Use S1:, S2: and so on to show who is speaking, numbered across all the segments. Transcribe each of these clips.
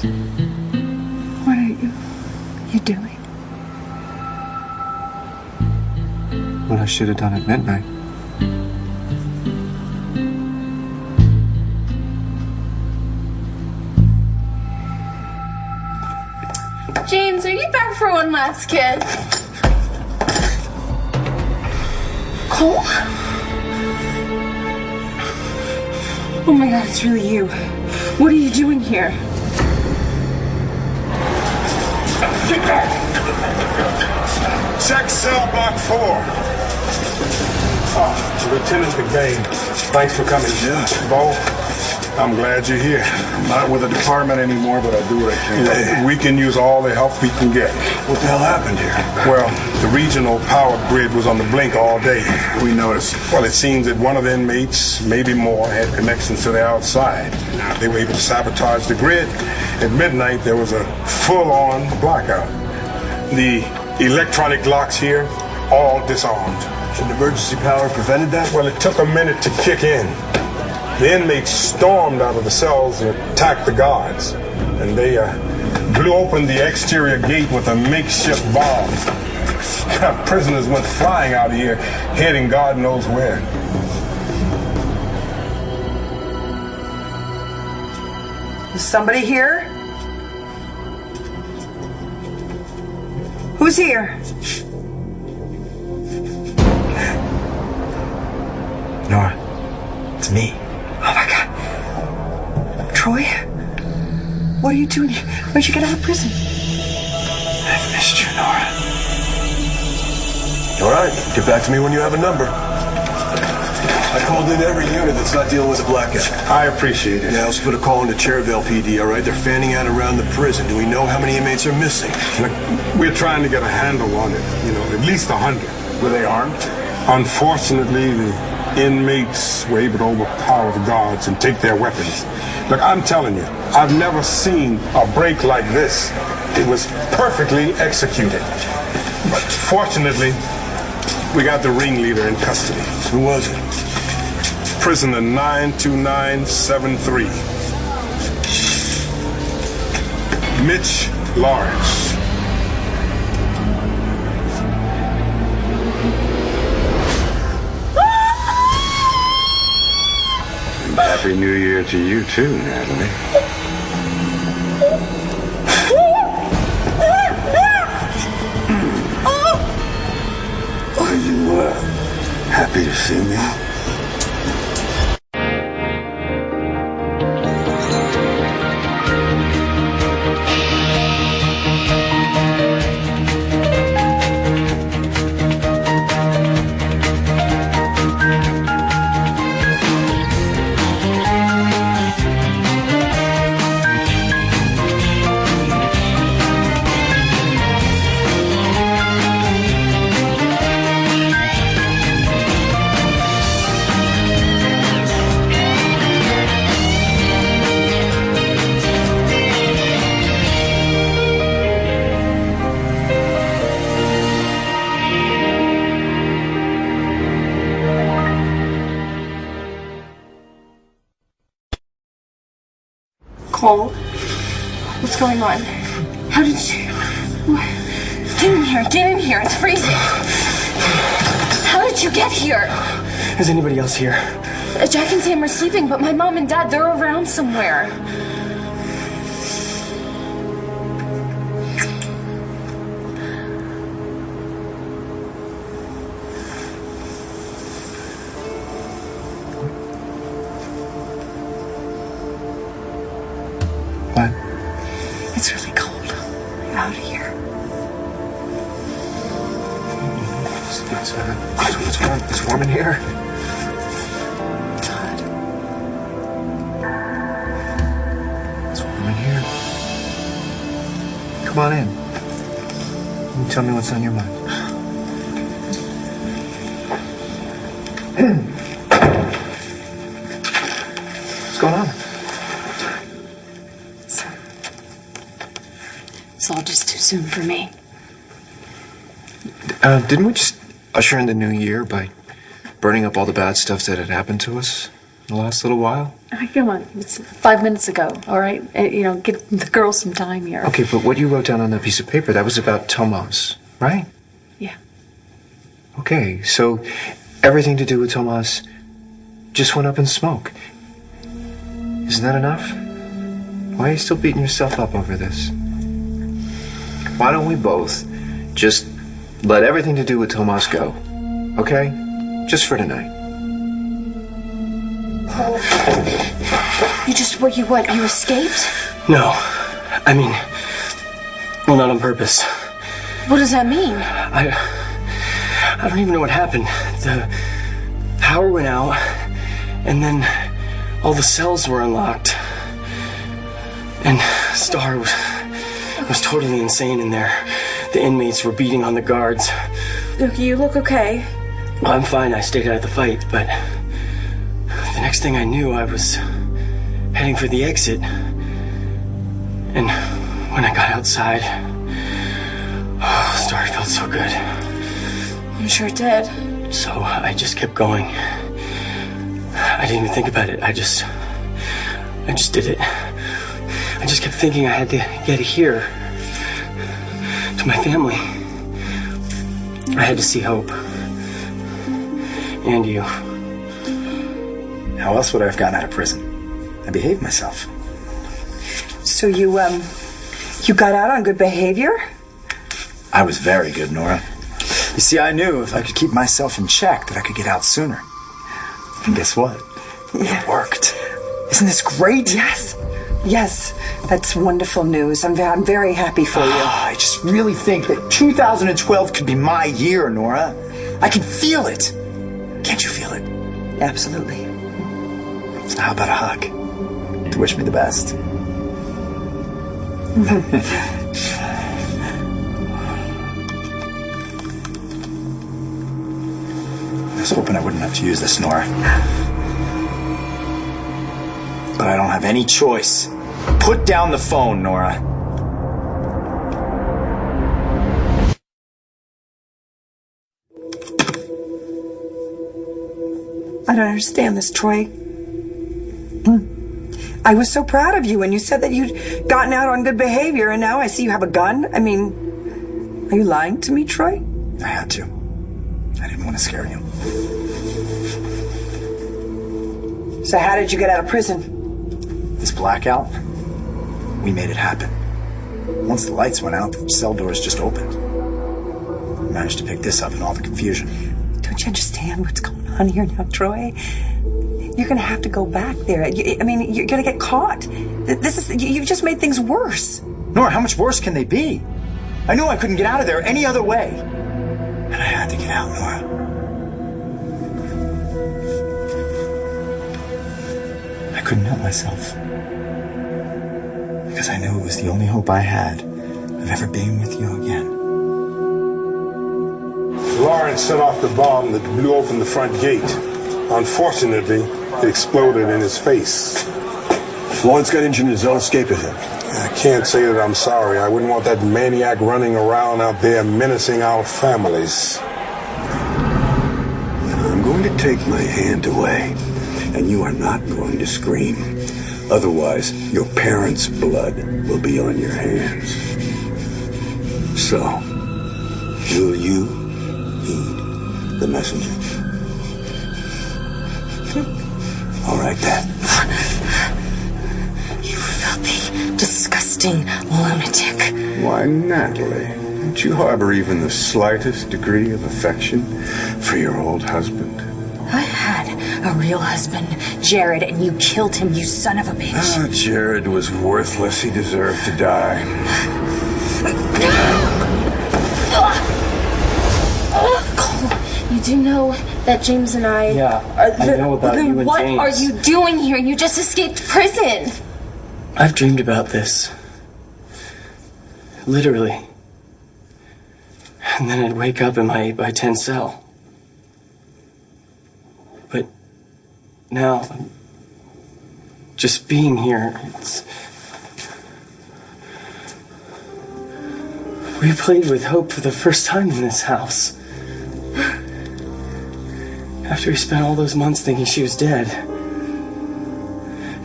S1: What are you doing?
S2: What I should have done at midnight.
S3: James, are you back for one last kiss? Cole?
S1: Oh my God, it's really you. What are you doing here?
S4: Check cell block 4. Oh, Lieutenant McBain, thanks for coming.
S5: Yeah.
S4: Bo, I'm glad you're here.
S5: I'm not with the department anymore, but I do what I can.
S4: We can use all the help we can get.
S5: What the hell happened here?
S4: Well, the regional power grid was on the blink all day.
S5: We noticed.
S4: Well, it seems that one of the inmates, maybe more, had connections to the outside. Now, they were able to sabotage the grid. At midnight, there was a full-on blackout. The electronic locks here, all disarmed.
S5: Should emergency power prevented that?
S4: Well, it took a minute to kick in. The inmates stormed out of the cells and attacked the guards. And they blew open the exterior gate with a makeshift bomb. Prisoners went flying out of here, heading God knows where.
S1: Is somebody here? Who's here?
S2: Nora, it's me.
S1: Oh my God. Troy? What are you doing here? Where'd you get out of prison?
S2: I've missed you, Nora.
S5: All right, get back to me when you have a number. I called in every unit that's not dealing with a blackout.
S4: I appreciate it.
S5: Now, let's put a call into Cherville PD, all right? They're fanning out around the prison. Do we know how many inmates are missing?
S4: Look, we're trying to get a handle on it. At least 100.
S5: Were they armed?
S4: Unfortunately, the inmates were able to overpower the guards and take their weapons. Look, I'm telling you, I've never seen a break like this. It was perfectly executed. But fortunately, we got the ringleader in custody.
S5: Who was it?
S4: Prisoner 92973. Mitch Lawrence.
S6: Happy New Year to you too, Natalie.
S5: Are you happy to see me?
S3: Cole, what's going on? How did you... Get in here, it's freezing. How did you get here?
S2: Is anybody else here?
S3: Jack and Sam are sleeping, but my mom and dad, they're around somewhere.
S2: What?
S1: It's really cold out here.
S2: It's warm in here.
S1: It's hot.
S2: It's warm in here. Come on in. You tell me what's on your mind. What's going on?
S1: It's all just too soon for me.
S2: Didn't we just usher in the new year by burning up all the bad stuff that had happened to us? The last little while?
S3: Come on, it's 5 minutes ago, all right? Give the girls some time here.
S2: Okay, but what you wrote down on that piece of paper, that was about Tomas, right?
S3: Yeah.
S2: Okay, so everything to do with Tomas just went up in smoke. Isn't that enough? Why are you still beating yourself up over this? Why don't we both just let everything to do with Tomas go, okay? Just for tonight.
S3: You escaped?
S7: No. I mean, well, not on purpose.
S3: What does that mean?
S7: I don't even know what happened. The power went out, and then all the cells were unlocked. And Star was totally insane in there. The inmates were beating on the guards.
S3: Look, you look okay.
S7: I'm fine, I stayed out of the fight, but the next thing I knew, I was heading for the exit. And when I got outside, Star felt so good.
S3: I'm sure it did.
S7: So I just kept going. I didn't even think about it. I just did it. I just kept thinking I had to get here to my family. I had to see Hope. And you.
S8: How else would I have gotten out of prison? I behaved myself.
S1: So you got out on good behavior?
S8: I was very good, Nora. You see, I knew if I could keep myself in check that I could get out sooner. And guess what? It worked. Isn't this great?
S1: Yes. Yes, that's wonderful news. I'm very happy for you.
S8: I just really think that 2012 could be my year, Nora. I can feel it. Can't you feel it?
S1: Absolutely.
S8: So how about a hug to wish me the best? I was hoping I wouldn't have to use this, Nora. But I don't have any choice. Put down the phone, Nora.
S1: I don't understand this, Troy. I was so proud of you when you said that you'd gotten out on good behavior, and now I see you have a gun. I mean, are you lying to me, Troy?
S8: I had to. I didn't want to scare you.
S1: So how did you get out of prison?
S8: This blackout, we made it happen. Once the lights went out, the cell doors just opened. We managed to pick this up in all the confusion.
S1: Don't you understand what's going on here now, Troy? You're going to have to go back there. You're going to get caught. You've just made things worse.
S8: Nora, how much worse can they be? I knew I couldn't get out of there any other way. And I had to get out, Nora. I couldn't help myself. Because I knew it was the only hope I had of ever being with you again.
S4: Lawrence set off the bomb that blew open the front gate. Unfortunately, it exploded in his face.
S5: Lawrence got injured in his own escape at him.
S4: I can't say that I'm sorry. I wouldn't want that maniac running around out there menacing our families.
S6: I'm going to take my hand away, and you are not going to scream. Otherwise, your parents' blood will be on your hands. So, will you heed the messenger? All right, then.
S3: You filthy, disgusting lunatic.
S6: Why, Natalie, don't you harbor even the slightest degree of affection for your old husband?
S3: I had a real husband, Jared, and you killed him, you son of a bitch.
S6: Ah, Jared was worthless. He deserved to die.
S3: Cole, you do know that James and I...
S7: Yeah, I know about you and
S3: What
S7: James.
S3: are you doing here? You just escaped prison.
S7: I've dreamed about this. Literally. And then I'd wake up in my 8x10 cell. But now, just being here, we played with Hope for the first time in this house. After we spent all those months thinking she was dead.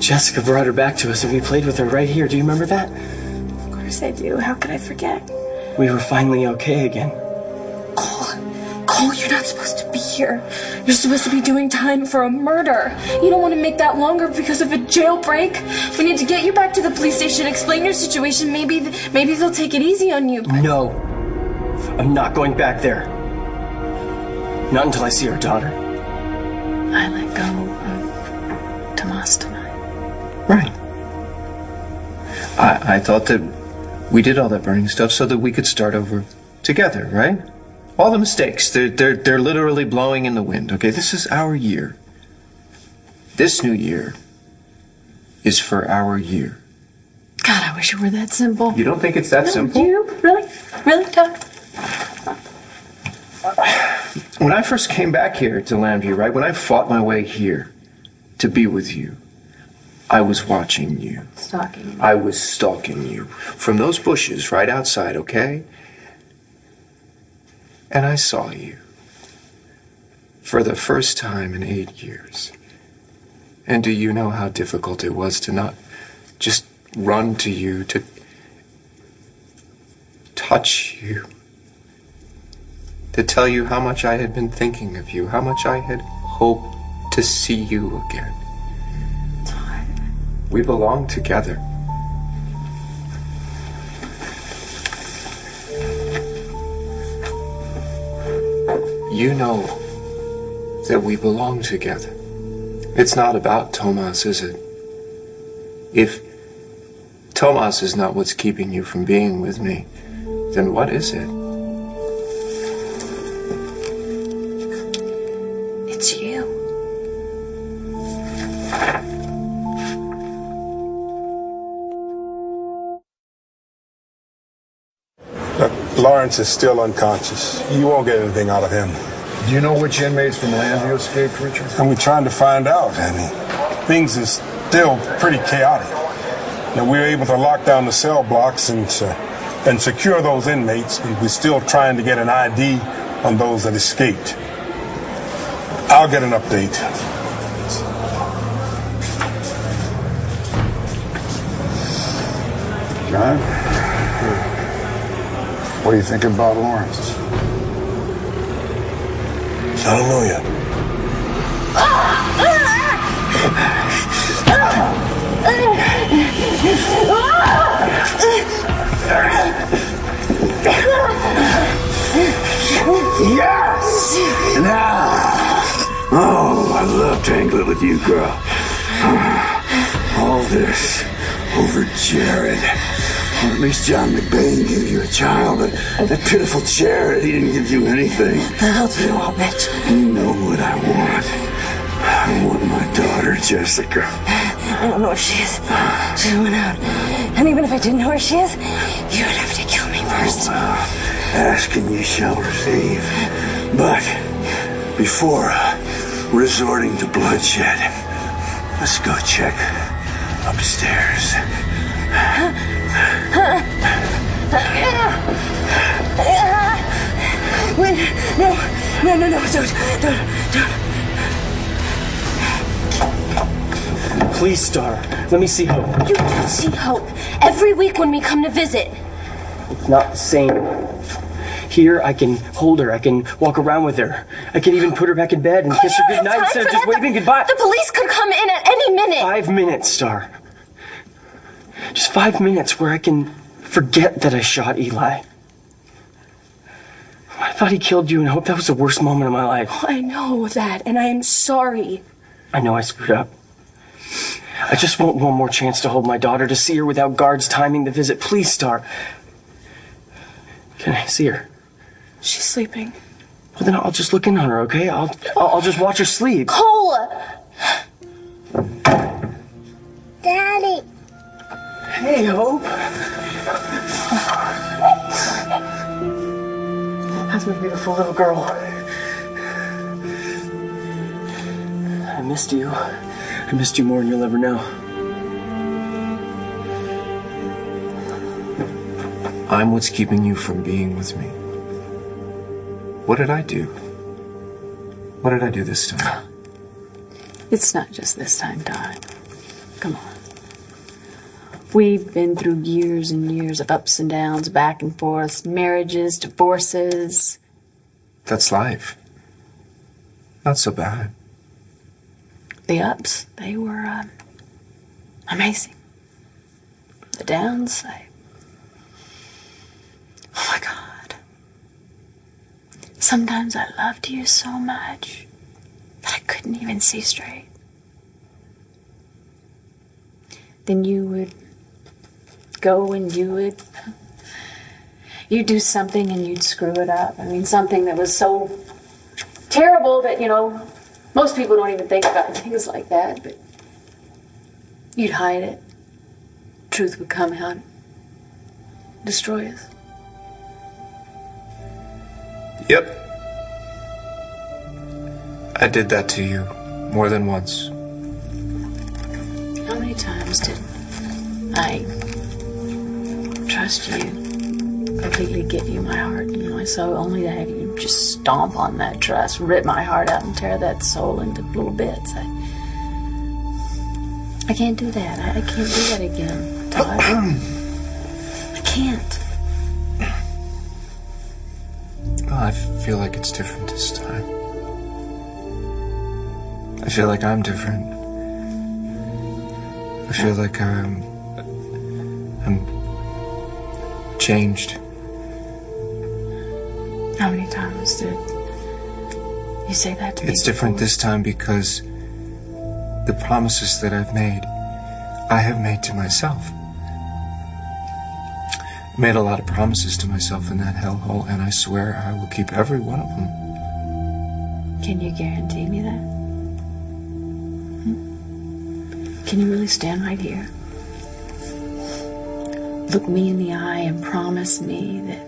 S7: Jessica brought her back to us and we played with her right here. Do you remember that?
S3: Of course I do. How could I forget?
S7: We were finally okay again.
S3: Cole, you're not supposed to be here. You're supposed to be doing time for a murder. You don't want to make that longer because of a jailbreak. We need to get you back to the police station, explain your situation. Maybe they'll take it easy on you. But...
S7: No. I'm not going back there. Not until I see our daughter.
S3: I let go of Tomas tonight.
S2: Right. I thought that we did all that burning stuff so that we could start over together, right? All the mistakes, they're literally blowing in the wind, okay? This is our year. This new year is for our year.
S3: God, I wish it were that simple.
S2: You don't think it's that simple?
S3: Do you? Really? Really, Todd?
S2: When I first came back here to Lambview, right? When I fought my way here to be with you, I was watching you.
S3: Stalking you.
S2: I was stalking you. From those bushes right outside, okay? And I saw you. For the first time in 8 years. And do you know how difficult it was to not just run to you, to touch you, to tell you how much I had been thinking of you, how much I had hoped to see you again. We belong together. You know that we belong together. It's not about Tomas, is it? If Tomas is not what's keeping you from being with me, then what is it?
S3: It's you.
S4: Lawrence is still unconscious. You won't get anything out of him.
S9: Do you know which inmates from Lambview escaped, Richard?
S4: And we're trying to find out. I mean, things are still pretty chaotic. Now, we were able to lock down the cell blocks and secure those inmates, and we're still trying to get an ID on those that escaped. I'll get an update.
S9: John? What do you think about Lawrence?
S5: I don't know yet.
S6: Yes! Now! Oh, I love tangling with you, girl. All this over Jared. Or at least John McBain gave you a child, but that pitiful Jared, he didn't give you anything.
S3: The hell do you want, bitch?
S6: You know what I want. I want my daughter, Jessica.
S3: I don't know where she is. She went out. And even if I didn't know where she is, you would have to kill me first.
S6: Ask and you shall receive. But before resorting to bloodshed, let's go check upstairs.
S3: Wait, no, don't.
S7: Please, Star, let me see Hope.
S3: You don't see Hope. Every week when we come to visit.
S7: It's not the same. Here, I can hold her. I can walk around with her. I can even put her back in bed and kiss her goodnight instead of just waving goodbye.
S3: The police could come in at any minute.
S7: 5 minutes, Star. Just 5 minutes where I can forget that I shot Eli. I thought he killed you and I hope that was the worst moment of my life.
S3: Oh, I know that, and I am sorry.
S7: I know I screwed up. I just want one more chance to hold my daughter, to see her without guards timing the visit. Please, Star. Can I see her?
S3: She's sleeping.
S7: Well, then I'll just look in on her, okay? I'll just watch her sleep.
S3: Cole!
S10: Daddy.
S7: Hey, Hope. That's my beautiful little girl. I missed you. I missed you more than you'll ever know.
S2: I'm what's keeping you from being with me. What did I do? What did I do this time?
S3: It's not just this time, Todd.
S11: Come on. We've been through years and years of ups and downs, back and forth, marriages, divorces.
S2: That's life. Not so bad.
S11: The ups, they were amazing. The downs, oh my God. Sometimes I loved you so much that I couldn't even see straight. Then you would go and you'd do something and you'd screw it up. I mean, something that was so terrible that, most people don't even think about things like that, but you'd hide it. Truth would come out, destroy us.
S2: Yep. I did that to you more than once.
S11: How many times did I trust you, completely give you my heart, so only to have you just stomp on that trust, rip my heart out and tear that soul into little bits. I can't do that. I can't do that again, Todd. I can't.
S2: Well, I feel like it's different this time. I feel like I'm different. I feel like I'm changed.
S11: How many times did you say that to me?
S2: It's different this time because the promises that I've made, I have made to myself. I made a lot of promises to myself in that hellhole, and I swear I will keep every one of them.
S11: Can you guarantee me that? Can you really stand right here? Look me in the eye and promise me that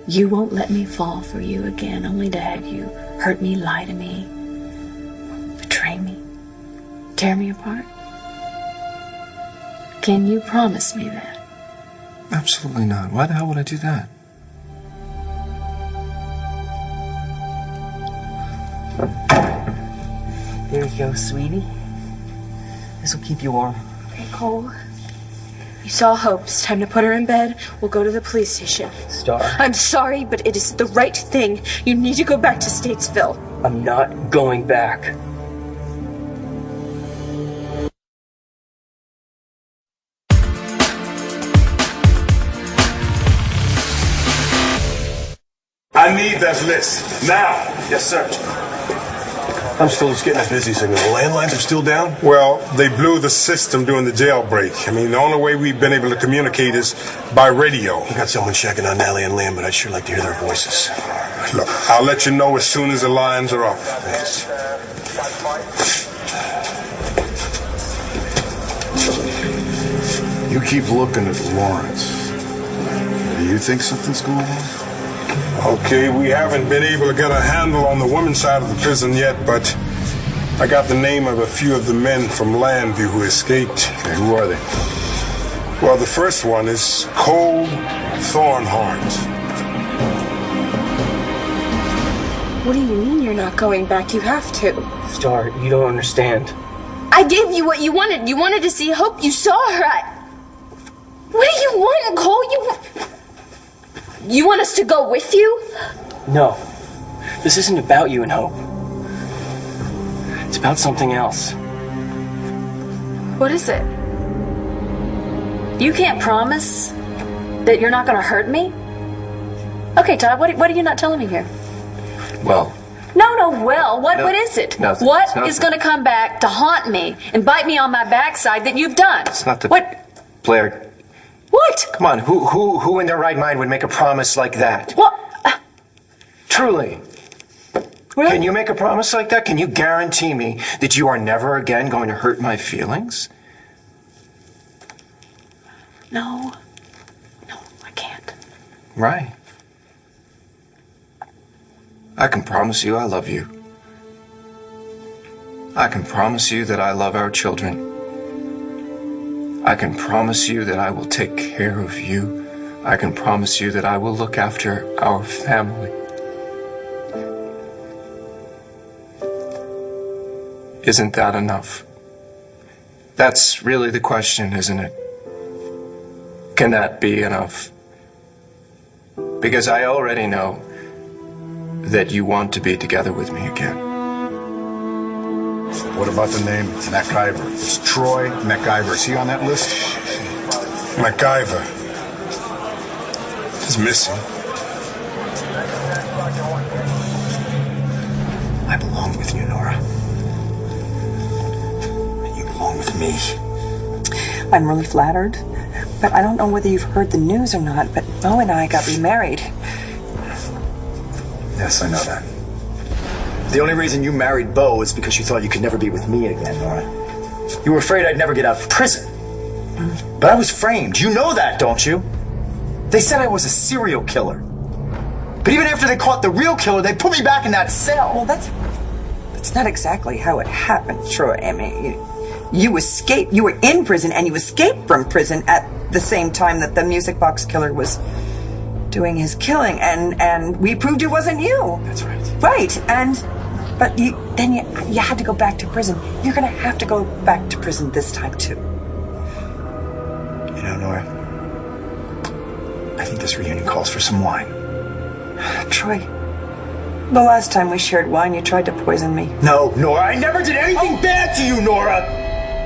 S11: you won't let me fall for you again, only to have you hurt me, lie to me, betray me, tear me apart? Can you promise me that?
S2: Absolutely not. Why the hell would I do that?
S7: There you go, sweetie. This will keep you warm.
S3: Okay, Cole. You saw Hope. It's time to put her in bed. We'll go to the police station.
S7: Star.
S3: I'm sorry, but it is the right thing. You need to go back to Statesville.
S7: I'm not going back.
S4: I need that list now.
S5: Yes, sir. I'm still just getting a busy signal. The landlines are still down?
S4: Well, they blew the system during the jailbreak. I mean, the only way we've been able to communicate is by radio.
S5: We got someone checking on Nellie and Liam, but I'd sure like to hear their voices.
S4: Look, I'll let you know as soon as the lines are up.
S5: Thanks.
S9: You keep looking at Lawrence. Do you think something's going on?
S4: Okay, we haven't been able to get a handle on the women's side of the prison yet, but I got the name of a few of the men from Landview who escaped.
S9: Okay, who are they?
S4: Well, the first one is Cole Thornhart.
S3: What do you mean you're not going back? You have to.
S7: Star, you don't understand.
S3: I gave you what you wanted. You wanted to see Hope. You saw her. What do you want, Cole? You want us to go with you?
S7: No. This isn't about you and Hope. It's about something else.
S3: What is it?
S11: You can't promise that you're not going to hurt me? Okay, Todd, what are you not telling me here?
S2: Well.
S11: What is it?
S2: Nothing.
S11: What is going to come back to haunt me and bite me on my backside that you've done?
S2: It's not the...
S11: What?
S2: Blair.
S11: What?
S2: Come on, who in their right mind would make a promise like that?
S11: What?
S2: Truly.
S11: Really?
S2: Can you make a promise like that? Can you guarantee me that you are never again going to hurt my feelings?
S11: No, I can't.
S2: Right. I can promise you I love you. I can promise you that I love our children. I can promise you that I will take care of you. I can promise you that I will look after our family. Isn't that enough? That's really the question, isn't it? Can that be enough? Because I already know that you want to be together with me again.
S9: What about the name MacIver? It's Troy MacIver. Is he on that list?
S4: MacIver is missing.
S8: I belong with you, Nora. And you belong with me.
S1: I'm really flattered, but I don't know whether you've heard the news or not, but Bo and I got remarried.
S8: Yes, I know that. The only reason you married Bo is because you thought you could never be with me again, Nora. You were afraid I'd never get out of prison. But I was framed. You know that, don't you? They said I was a serial killer. But even after they caught the real killer, they put me back in that cell.
S1: Well, that's not exactly how it happened, Troy. I mean, you escaped. You were in prison, and you escaped from prison at the same time that the music box killer was doing his killing, and we proved it wasn't you.
S8: That's right.
S1: Right, but you had to go back to prison. You're gonna have to go back to prison this time too.
S8: You know, Nora, I think this reunion calls for some wine.
S1: Troy, the last time we shared wine, you tried to poison me.
S8: No, Nora, I never did anything bad to you, Nora.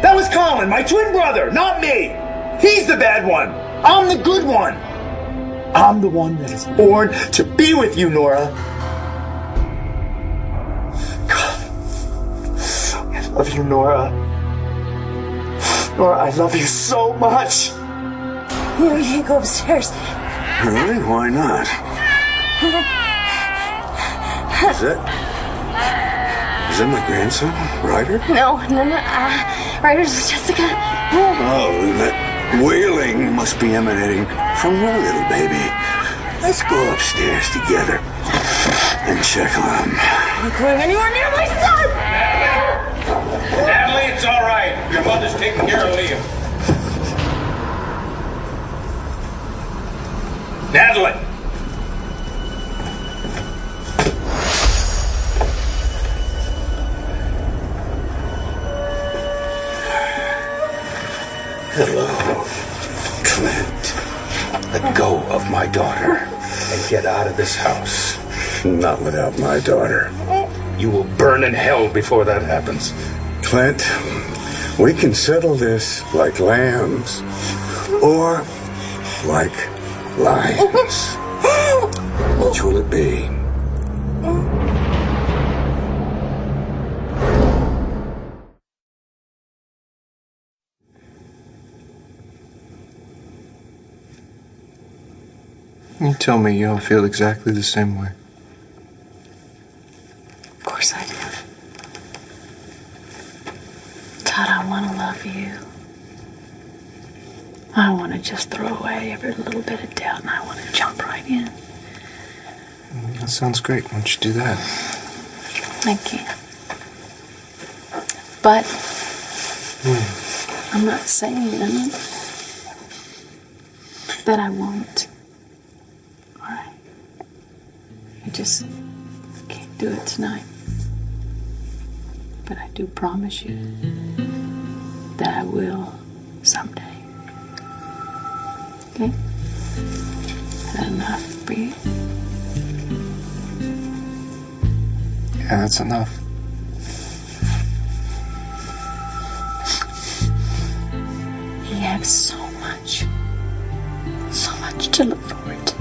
S8: That was Colin, my twin brother, not me. He's the bad one. I'm the good one. I'm the one that is born to be with you, Nora. God, I love you, Nora. Nora, I love you so much.
S3: You can't go upstairs.
S6: Really? Why not? Is that my grandson, Ryder?
S3: No. Ryder's with Jessica.
S6: Oh, that wailing must be emanating from your little baby. Let's go upstairs together and check on him.
S3: I'm not going anywhere near my son!
S12: Natalie, it's all right. Your mother's taking care of Liam. Natalie!
S6: Hello, Clint.
S4: Let go of my daughter and get out of this house.
S6: Not without my daughter.
S4: You will burn in hell before that happens.
S6: Clint, we can settle this like lambs or like lions. Which will it be?
S2: You tell me you don't feel exactly the same way.
S11: Of course I do. Todd, I want to love you. I want to just throw away every little bit of doubt, and I want to jump right in.
S2: That sounds great. Why don't you do that?
S11: I can't. But I'm not saying that I won't. All right. I just can't do it tonight. But I do promise you that I will someday. Okay? Is that enough for you?
S2: Yeah, that's enough.
S11: You have so much to look forward to.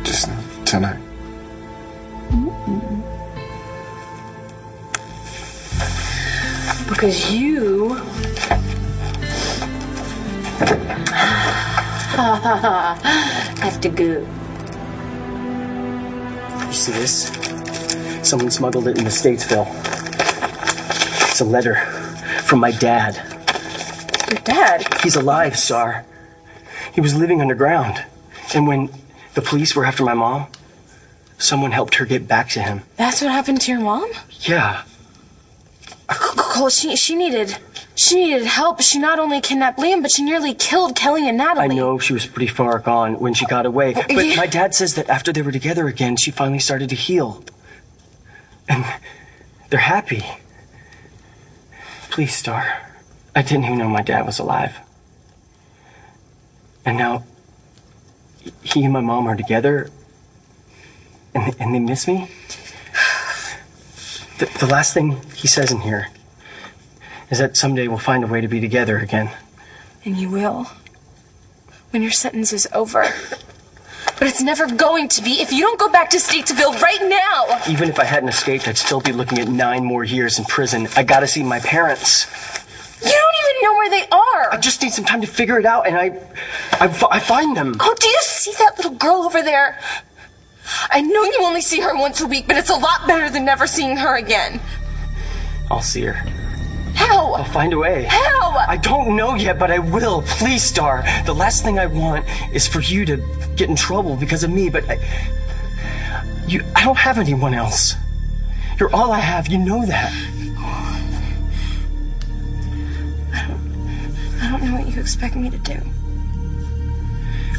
S2: Just not tonight.
S11: Because you have to go.
S7: You see this? Someone smuggled it into Statesville. It's a letter from my dad.
S3: Your dad?
S7: He's alive, Sar. He was living underground. And when the police were after my mom, someone helped her get back to him.
S3: That's what happened to your mom?
S7: Yeah.
S3: Cole, she needed help. She not only kidnapped Liam, but she nearly killed Kelly and Natalie.
S7: I know she was pretty far gone when she got away. But my dad says that after they were together again, she finally started to heal. And they're happy. Please, Star. I didn't even know my dad was alive. And now, he and my mom are together, and they miss me? The last thing he says in here is that someday we'll find a way to be together again.
S3: And you will. When your sentence is over. But it's never going to be if you don't go back to Statesville right now!
S7: Even if I hadn't escaped, I'd still be looking at 9 more years in prison. I gotta see my parents.
S3: You don't even know where they are!
S7: I just need some time to figure it out, and I find them.
S3: Oh, do you see that little girl over there? I know you only see her once a week, but it's a lot better than never seeing her again.
S7: I'll see her.
S3: How?
S7: I'll find a way.
S3: How?
S7: I don't know yet, but I will. Please, Star. The last thing I want is for you to get in trouble because of me, but I don't have anyone else. You're all I have. You know that.
S3: I don't know what you expect me to do.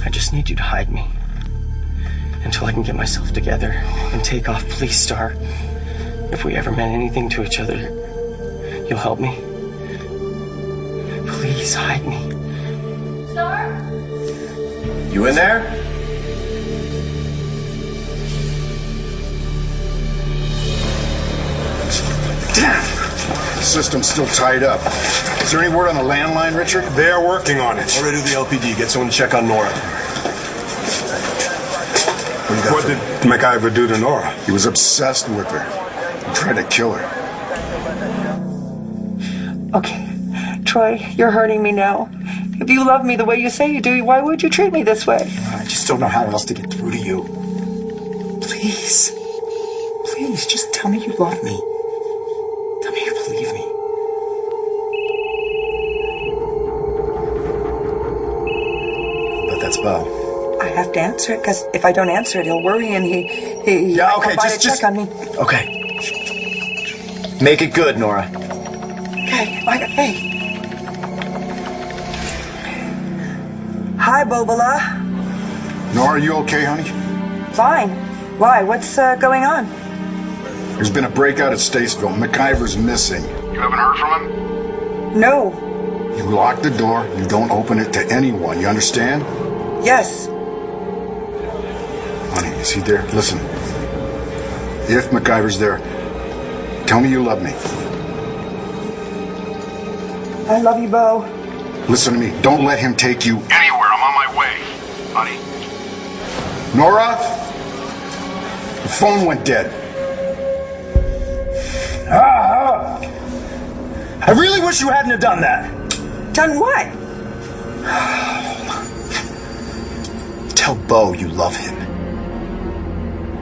S7: I just need you to hide me until I can get myself together and take off. Please, Star. If we ever meant anything to each other, you'll help me. Please hide me.
S3: Star?
S8: You in there?
S9: Damn! The system's still tied up. Is there any word on the landline, Richard?
S4: They're working on it.
S5: Already to the LPD. Get someone to check on Nora.
S4: What did MacIver do to Nora?
S9: He was obsessed with her. He tried to kill her.
S1: Okay, Troy, you're hurting me now. If you love me the way you say you do, why would you treat me this way?
S8: I just don't know how else to get through to you.
S1: Please. Please, just tell me you love me. Tell me you believe me.
S8: But that's Bo.
S1: I have to answer it, because if I don't answer it, he'll worry and he
S8: Yeah, okay,
S1: might
S8: just
S1: check on me.
S8: Okay. Make it good, Nora.
S1: Okay, hey. Hi, Bobola.
S9: Nora, are you okay, honey?
S1: Fine. Why? What's going on?
S9: There's been a breakout at Statesville. MacIver's missing. You haven't heard from him?
S1: No.
S9: You lock the door. You don't open it to anyone. You understand?
S1: Yes.
S9: Honey, is he there? Listen. If MacIver's there, tell me you love me.
S1: I love you, Bo.
S9: Listen to me. Don't let him take you anywhere. I'm on my way, honey. Nora? The phone went dead.
S8: I really wish you hadn't have done that.
S1: Done what?
S8: Tell Bo you love him.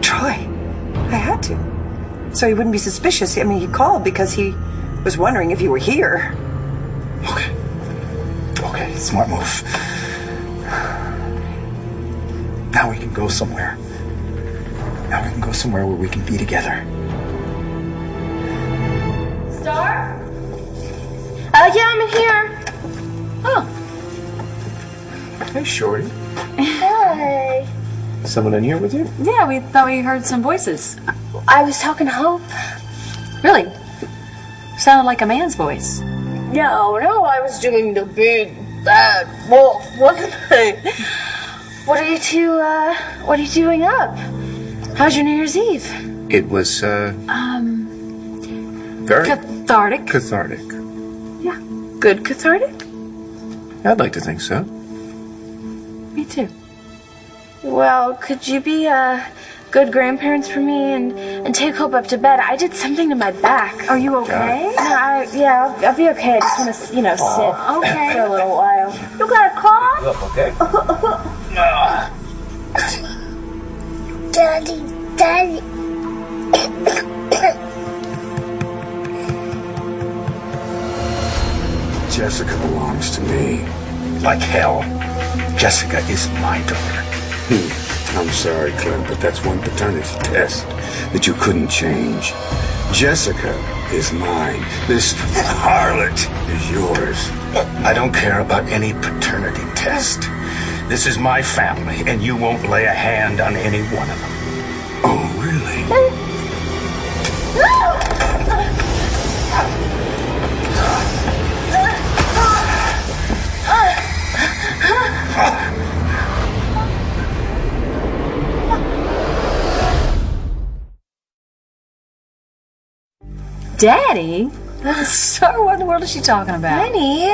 S1: Troy, I had to. So he wouldn't be suspicious. I mean, he called because he was wondering if you were here.
S8: Okay, smart move. Now we can go somewhere. Now we can go somewhere where we can be together.
S3: Star? Yeah, I'm in here. Oh.
S2: Hey, Shorty.
S11: Hey.
S2: Someone in here with you?
S11: Yeah, we thought we heard some voices.
S3: I was talking to Hope.
S11: Really? Sounded like a man's voice.
S3: No, I was doing the big bad wolf, wasn't I? What are you doing up? How's your New Year's Eve?
S2: It was, very
S11: Cathartic.
S2: cathartic.
S11: Yeah. Good cathartic?
S2: I'd like to think so.
S11: Me too.
S3: Well, could you be good grandparents for me and take Hope up to bed? I did something to my back.
S11: Are you okay?
S3: No, I'll be okay. I just want to, sit
S11: Okay.
S3: for a little while. You got a cough?
S2: Up, okay?
S10: Daddy.
S6: Jessica belongs to me.
S8: Like hell. Jessica is my daughter.
S6: I'm sorry, Clint, but that's one paternity test that you couldn't change. Jessica is mine. This harlot is yours.
S8: I don't care about any paternity test. This is my family, and you won't lay a hand on any one of them.
S6: Oh, really?
S3: Daddy? Star, what in the world is she talking about?
S11: Honey,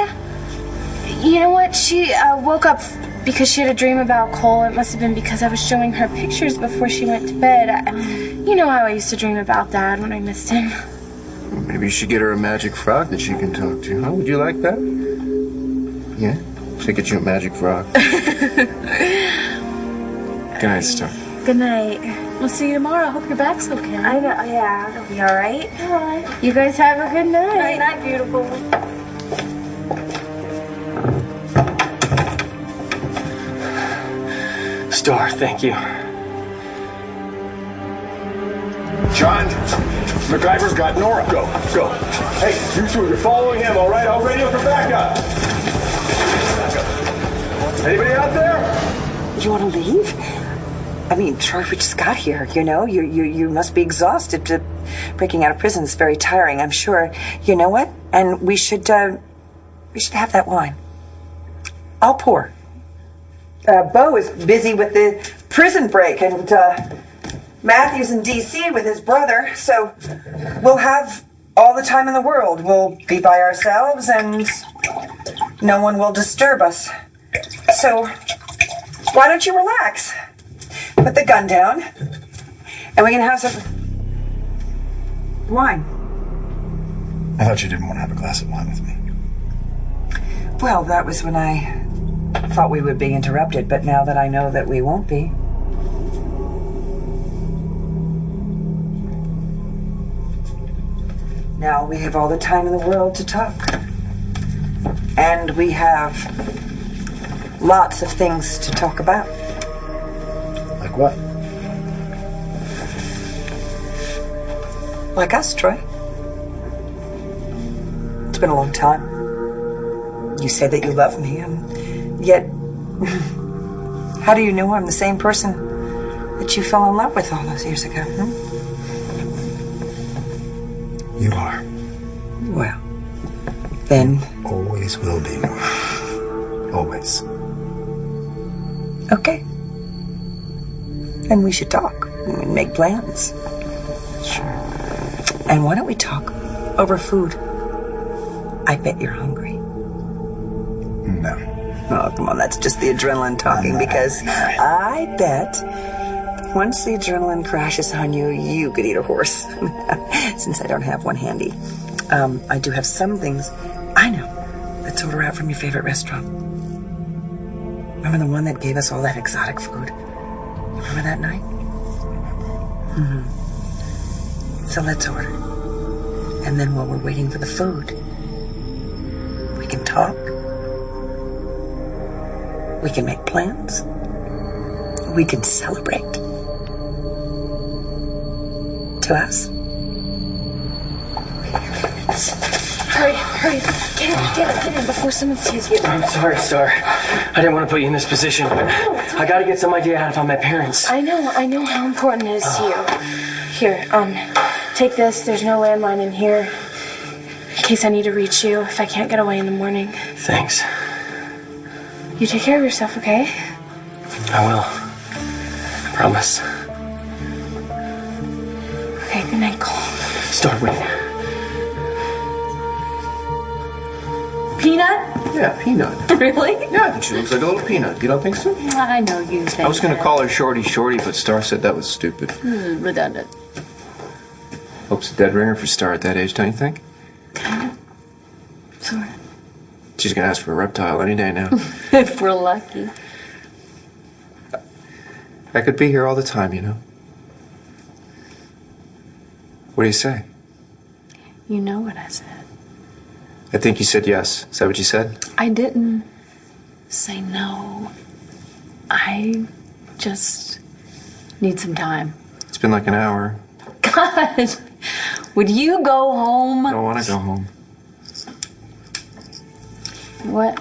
S11: you know what? She woke up because she had a dream about Cole. It must have been because I was showing her pictures before she went to bed. You know how I used to dream about Dad when I missed him.
S2: Maybe you should get her a magic frog that she can talk to, huh? Would you like that? Yeah? Should I get you a magic frog? Good night, Star.
S11: Good night.
S3: We'll see you tomorrow. I hope your back's okay.
S11: I know, yeah, it'll be alright. Alright. You guys have a good night.
S3: Good night, beautiful.
S7: Star, thank you.
S5: John, MacGyver's got Nora. Go. Hey, you two, you're following him, all right? I'll radio for backup. Anybody out there?
S1: You want to leave? I mean, Troy, we just got here, you know? You must be exhausted. Breaking out of prison is very tiring, I'm sure. You know what? And we should have that wine. I'll pour. Bo is busy with the prison break, and Matthew's in D.C. with his brother, so we'll have all the time in the world. We'll be by ourselves, and no one will disturb us. So, why don't you relax? Put the gun down, and we can have some wine.
S8: I thought you didn't want to have a glass of wine with me.
S1: Well, that was when I thought we would be interrupted, but now that I know that we won't be. Now we have all the time in the world to talk. And we have lots of things to talk about.
S8: Like what?
S1: Like us, Troy. It's been a long time. You say that you love me, and yet, how do you know I'm the same person that you fell in love with all those years ago?
S8: You are.
S1: Well, then...
S8: Always will be, Nora. Always.
S1: Okay. Then we should talk and make plans.
S8: Sure.
S1: And why don't we talk over food? I bet you're hungry.
S8: No.
S1: Oh, come on, that's just the adrenaline talking, because I bet once the adrenaline crashes on you, you could eat a horse. Since I don't have one handy. I do have some things I know that order out from your favorite restaurant. Remember the one that gave us all that exotic food? Remember that night? So let's order. And then while we're waiting for the food, we can talk. We can make plans. We can celebrate. To us.
S11: Hurry. Get in before someone sees you.
S7: I'm sorry, Star. I didn't want to put you in this position, but I gotta get some idea how to find my parents.
S11: I know how important it is to you. Here, take this. There's no landline in here. In case I need to reach you if I can't get away in the morning.
S7: Thanks.
S11: You take care of yourself, okay?
S7: I will. I promise.
S11: Okay, good night, Cole.
S7: Star, wait.
S3: Peanut?
S2: Yeah, Peanut.
S3: Really?
S2: Yeah, I think she looks like a little peanut. You don't think so?
S3: I know you think
S2: I was going to
S3: that.
S2: call her Shorty, but Star said that was stupid.
S3: Redundant.
S2: Hope's a dead ringer for Star at that age, don't you think?
S3: Kind of. Sort of.
S2: She's going to ask for a reptile any day now.
S3: If we're lucky.
S2: I could be here all the time, you know. What do you say?
S3: You know what I said.
S2: I think you said yes. Is that what you said?
S3: I didn't say no. I just need some time.
S2: It's been like an hour.
S3: God, would you go home?
S2: I don't want to go home.
S3: What?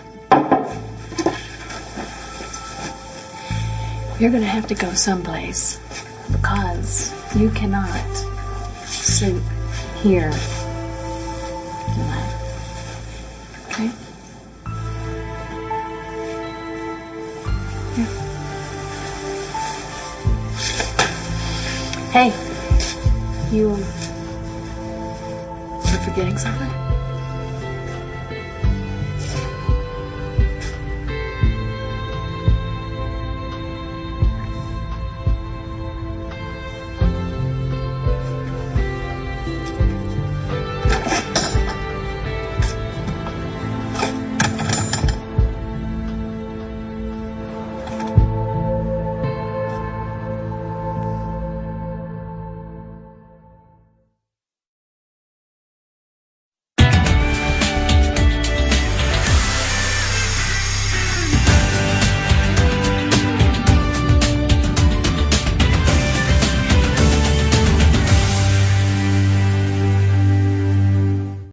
S3: You're gonna have to go someplace because you cannot sleep here tonight. Okay? Here. Hey, you
S11: forgetting something?